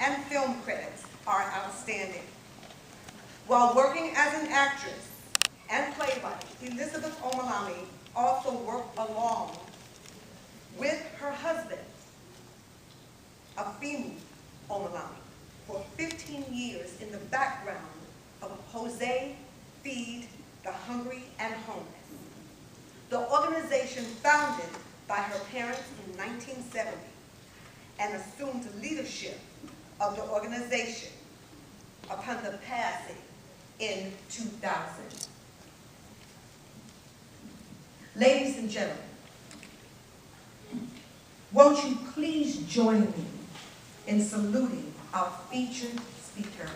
and film credits are outstanding. While working as an actress and playwright, Elizabeth Omilami also worked along with her husband, Afemu Omilami, for 15 years in the background of Jose Feed the Hungry and Homeless, the organization founded by her parents in 1970 and assumed leadership of the organization upon the passing in 2000. Ladies and gentlemen, won't you please join me in saluting our featured speaker.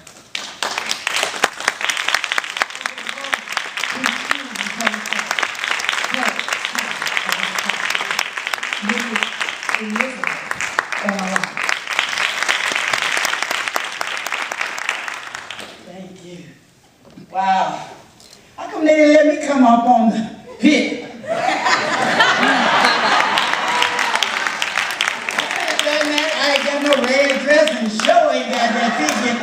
Thank you. Wow. How come they didn't let me come up on the pit? I ain't got no red dress and show ain't got that ticket.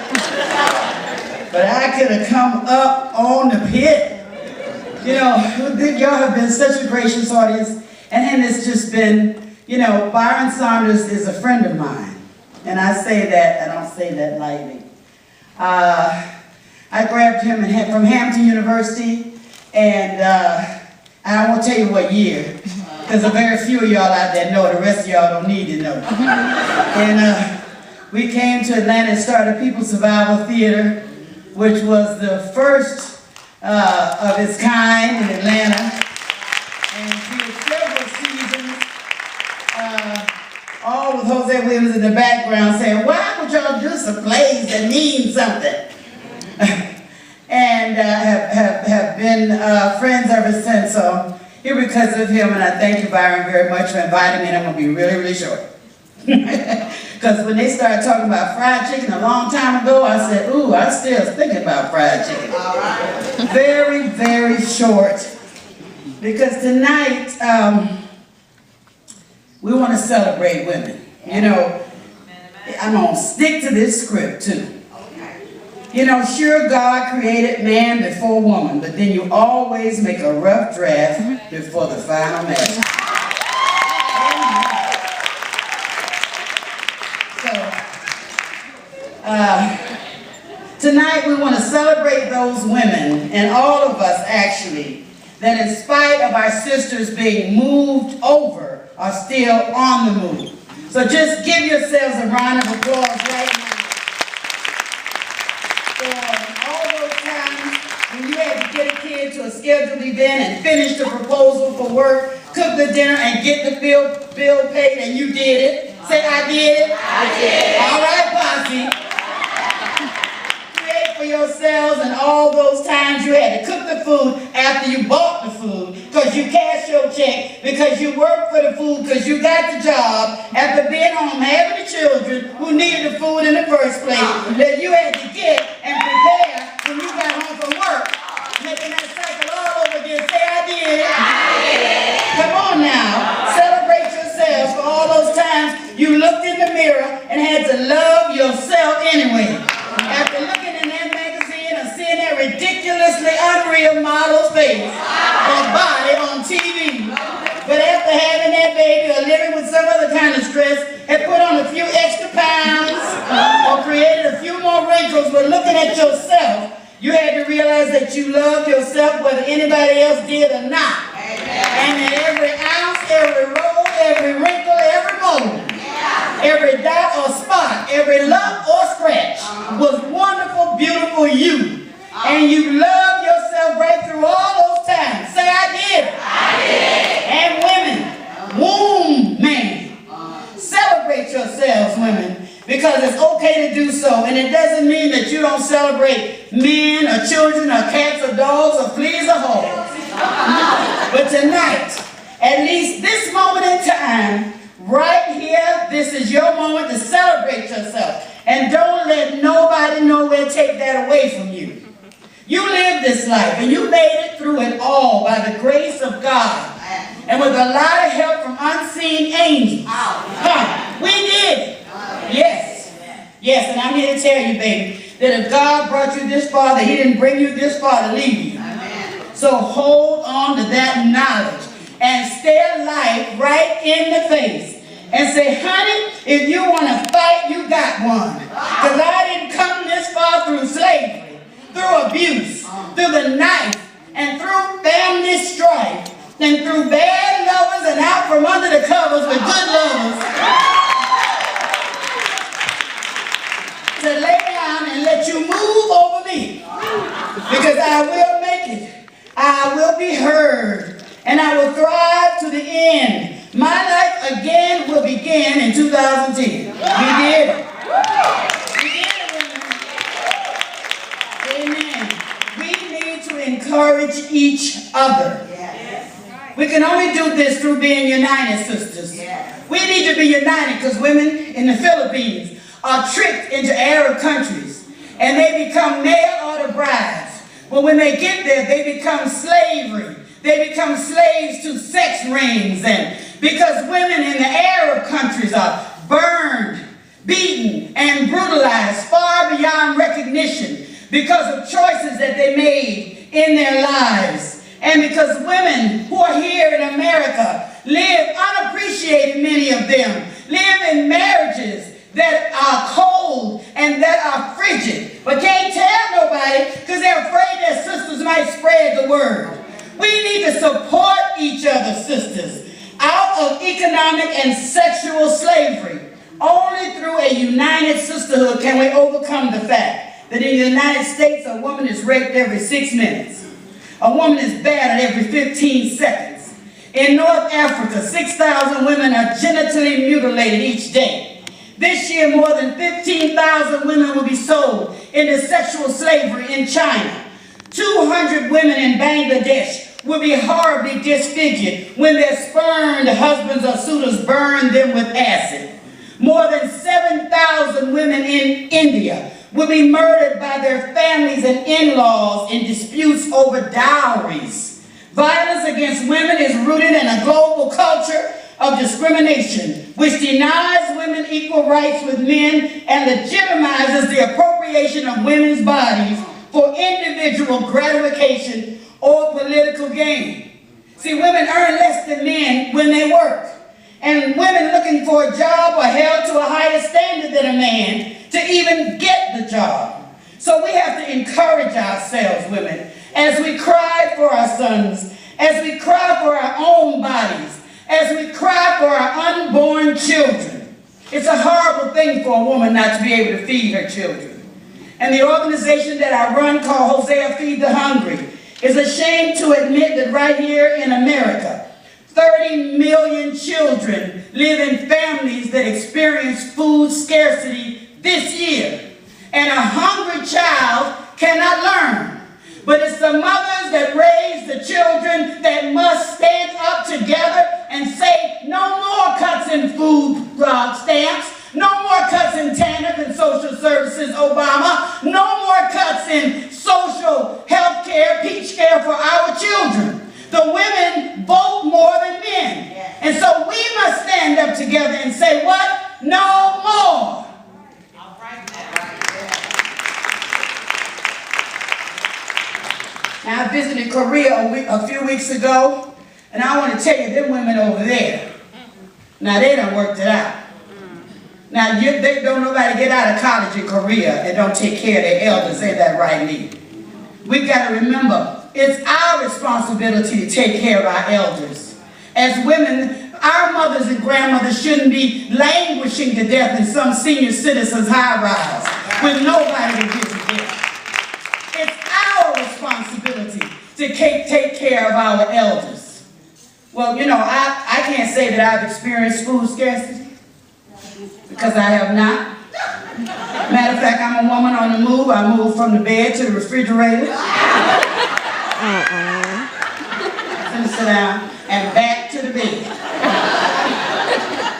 But I could have come up on the pit. You know, y'all have been such a gracious audience. And it's just been, you know, Byron Saunders is a friend of mine. And I say that, I don't say that lightly. I grabbed him from Hampton University, and I won't tell you what year, because a very few of y'all out there know, the rest of y'all don't need to know. And we came to Atlanta and started People Survival Theater, which was the first of its kind in Atlanta. And through several seasons, all with Jose Williams in the background saying, why would y'all do some plays that mean something? And have been friends ever since. So I'm here because of him, and I thank you, Byron, very much for inviting me, and I'm going to be really, really short. Because when they started talking about fried chicken a long time ago, I said, ooh, I'm still thinking about fried chicken. All right. Very, very short. Because tonight, we want to celebrate women. You know, I'm going to stick to this script, too. You know, sure, God created man before woman, but then you always make a rough draft before the final match. So, tonight we want to celebrate those women, and all of us actually, that in spite of our sisters being moved over, are still on the move. So just give yourselves a round of applause right now. For all those times when you had to get a kid to a scheduled event and finish the proposal for work, cook the dinner and get the bill paid, and you did it. Say, I did it. I did. All right, posse. Create for yourselves, and all those times you had to cook the food after you bought the food, because you cashed your check, because you worked for the food, because you got the job, after being home having the children who needed the food in the first place, that you had to get and prepare when you got home from work. Making that cycle all over again. Say, I did. I did. Come on now. Celebrate yourselves for all those times you looked in the mirror and had to love yourself anyway. After looking in that magazine and seeing that ridiculously unreal model's face or body on TV, but after having that baby or living with some other kind of stress, had put on a few extra pounds or created a few more wrinkles, but looking at yourself, you had to realize that you loved yourself whether anybody else did or not. And that every ounce, every roll, every wrinkle, every mole, every dot or spot, every lump or scratch was wonderful, beautiful you. And you loved yourself right through all those times. Say, I did. I did. And women, womb man, celebrate yourselves, women, because it's okay to do so. And it doesn't mean that you don't celebrate men or children or cats or dogs or fleas or hogs. But tonight, at least this moment in time, right here, this is your moment to celebrate yourself. And don't let nobody nowhere take that away from you. You lived this life, and you made it through it all by the grace of God. And with a lot of help from unseen angels. We did. Yes. Yes, and I'm here to tell you, baby, that if God brought you this far, that he didn't bring you this far to leave you. Amen. So hold on to that knowledge and stare life right in the face and say, honey, if you want to fight, you got one. Because I didn't come this far through slavery, through abuse, through the knife, and through family strife, and through bad lovers and out from under the covers with good lovers, to lay down and let you move over me. Because I will make it. I will be heard. And I will thrive to the end. My life again will begin in 2010. We did it. We did it, women. Amen. We need to encourage each other. We can only do this through being united, sisters. We need to be united because women in the Philippines are tricked into Arab countries and they become male order brides. But when they get there, they become slavery. They become slaves to sex rings, and because women in the Arab countries are burned, beaten, and brutalized far beyond recognition because of choices that they made in their lives. And because women who are here in America live unappreciated, many of them, live in marriages that are cold and that are frigid, but can't tell nobody because they're afraid their sisters might spread the word. We need to support each other, sisters, out of economic and sexual slavery. Only through a united sisterhood can we overcome the fact that in the United States a woman is raped every 6 minutes. A woman is battered every 15 seconds. In North Africa, 6,000 women are genitally mutilated each day. This year, more than 15,000 women will be sold into sexual slavery in China. 200 women in Bangladesh will be horribly disfigured when their spurned husbands or suitors burn them with acid. More than 7,000 women in India will be murdered by their families and in-laws in disputes over dowries. Violence against women is rooted in a global culture of discrimination, which denies women equal rights with men and legitimizes the appropriation of women's bodies for individual gratification or political gain. See, women earn less than men when they work. And women looking for a job are held to a higher standard than a man to even get the job. So we have to encourage ourselves, women, as we cry for our sons, as we cry for our own bodies, as we cry for our unborn children. It's a horrible thing for a woman not to be able to feed her children. And the organization that I run, called Hosea Feed the Hungry, is ashamed to admit that right here in America, 30 million children live in families that experience food scarcity this year. And a hungry child cannot learn. But it's the mothers that raise the children that must stand up together and say, no more cuts in food stamps, no more cuts in TANF and social services, Obama, no more cuts in social health care, peach care for our children. The women vote more than men. And so we must stand up together and say, what? No more. Now, I visited Korea a few weeks ago, and I want to tell you, them women over there, now they done worked it out. Now, they don't nobody get out of college in Korea and don't take care of their elders, ain't that right, Lee? We've got to remember, it's our responsibility to take care of our elders. As women, our mothers and grandmothers shouldn't be languishing to death in some senior citizens' high-rise with nobody to give to them. It's our responsibility to take care of our elders. Well, you know, I can't say that I've experienced food scarcity because I have not. Matter of fact, I'm a woman on the move. I move from the bed to the refrigerator. Sit down and back to the bed.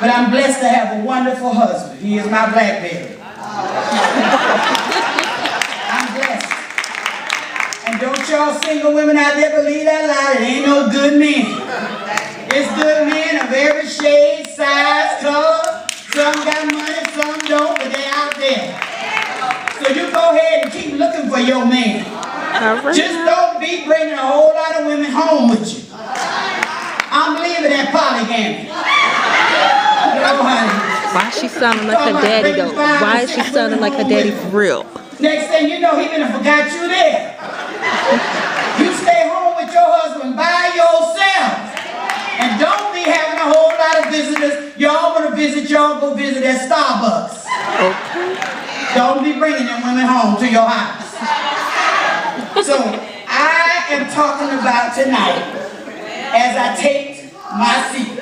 But I'm blessed to have a wonderful husband. He is my Blackberry. I'm blessed. And don't y'all single women out there believe that lie. It ain't no good men. It's good men of every shade, size, color. Some got money, some don't, but they're out there. your man. Just don't be bringing a whole lot of women home with you. I'm believing in polygamy. No, honey. Why is she sounding like her daddy though? Why is she sounding like her daddy for real? Next thing you know, he gonna forgot you there. You stay home with your husband by yourself. And don't be having a whole lot of visitors. Y'all want to visit, y'all go visit at Starbucks. Okay. Don't be bringing them women home to your house. So I am talking about tonight as I take my seat.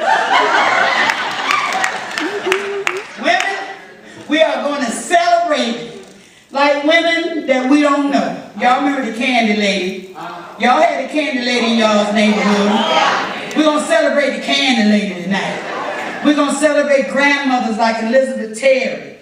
Women, we are going to celebrate like women that we don't know. Y'all remember the candy lady? Y'all had the candy lady in y'all's neighborhood. We're going to celebrate the candy lady tonight. We're going to celebrate grandmothers like Elizabeth Terry.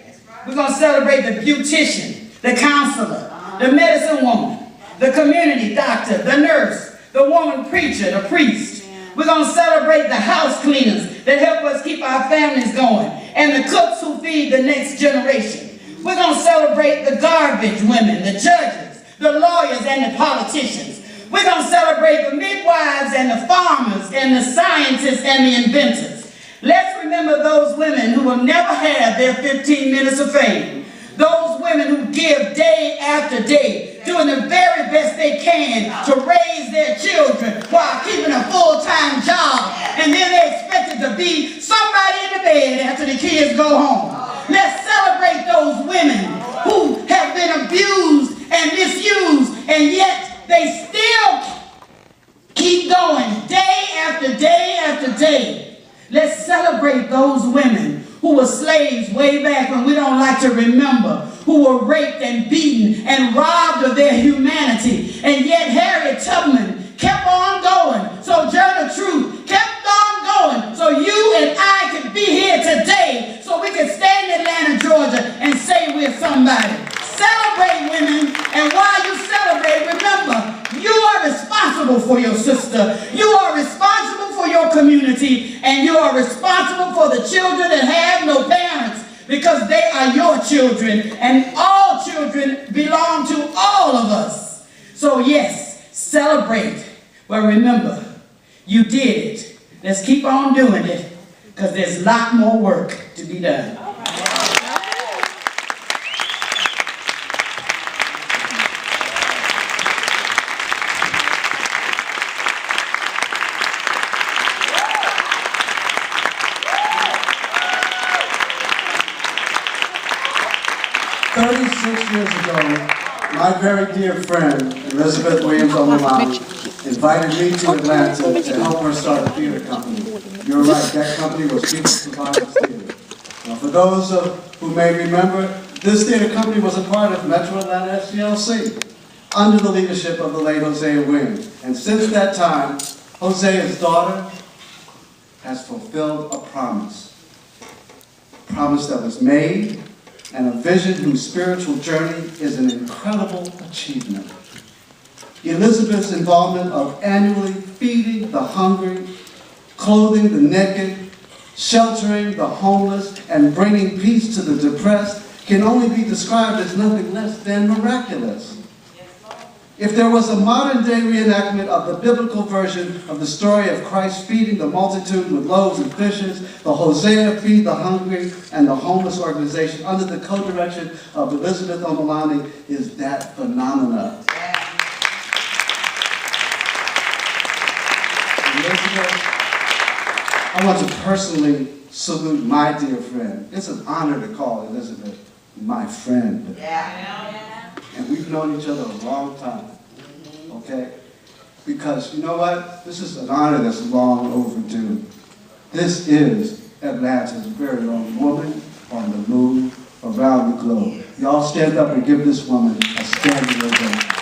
We're going to celebrate the beautician, the counselor, the medicine woman, the community doctor, the nurse, the woman preacher, the priest. We're going to celebrate the house cleaners that help us keep our families going, and the cooks who feed the next generation. We're going to celebrate the garbage women, the judges, the lawyers, and the politicians. We're going to celebrate the midwives and the farmers and the scientists and the inventors. Let's remember those women who will never have their 15 minutes of fame. Those women who give day after day, doing the very best they can to raise their children while keeping a full-time job. And then they're expected to be somebody in the bed after the kids go home. Let's celebrate those women who have been abused and misused, and yet they still keep going day after day after day. Let's celebrate those women who were slaves way back when we don't like to remember, who were raped and beaten and robbed of their humanity. And yet Harriet Tubman kept on going. Sojourner Truth kept on going. So you and I could be here today, so we could stay in Atlanta, Georgia, and say we're somebody. Celebrate, women, and while you celebrate, remember, you are responsible for your sister. You are responsible for your community, and you are responsible for the children that have no parents, because they are your children, and all children belong to all of us. So yes, celebrate, but remember, you did it. Let's keep on doing it, because there's a lot more work to be done. 36 years ago, my very dear friend, Elizabeth Williams Omilami, invited me to Atlanta to help her start a theater company. You're right, that company was People's Providers Theater. Now, for those who may remember, this theater company was a part of Metro Atlanta SCLC, under the leadership of the late Hosea Williams. And since that time, Hosea's daughter has fulfilled a promise that was made, and a vision whose spiritual journey is an incredible achievement. Elizabeth's involvement of annually feeding the hungry, clothing the naked, sheltering the homeless, and bringing peace to the depressed can only be described as nothing less than miraculous. If there was a modern-day reenactment of the biblical version of the story of Christ feeding the multitude with loaves and fishes, the Hosea Feed the Hungry and the Homeless organization under the co-direction of Elizabeth Omilami is that phenomena. Elizabeth, I want to personally salute my dear friend. It's an honor to call Elizabeth my friend. And we've known each other a long time, okay? Because you know what? This is an honor that's long overdue. This is Atlanta's very own woman on the move around the globe. Y'all stand up and give this woman a standing ovation.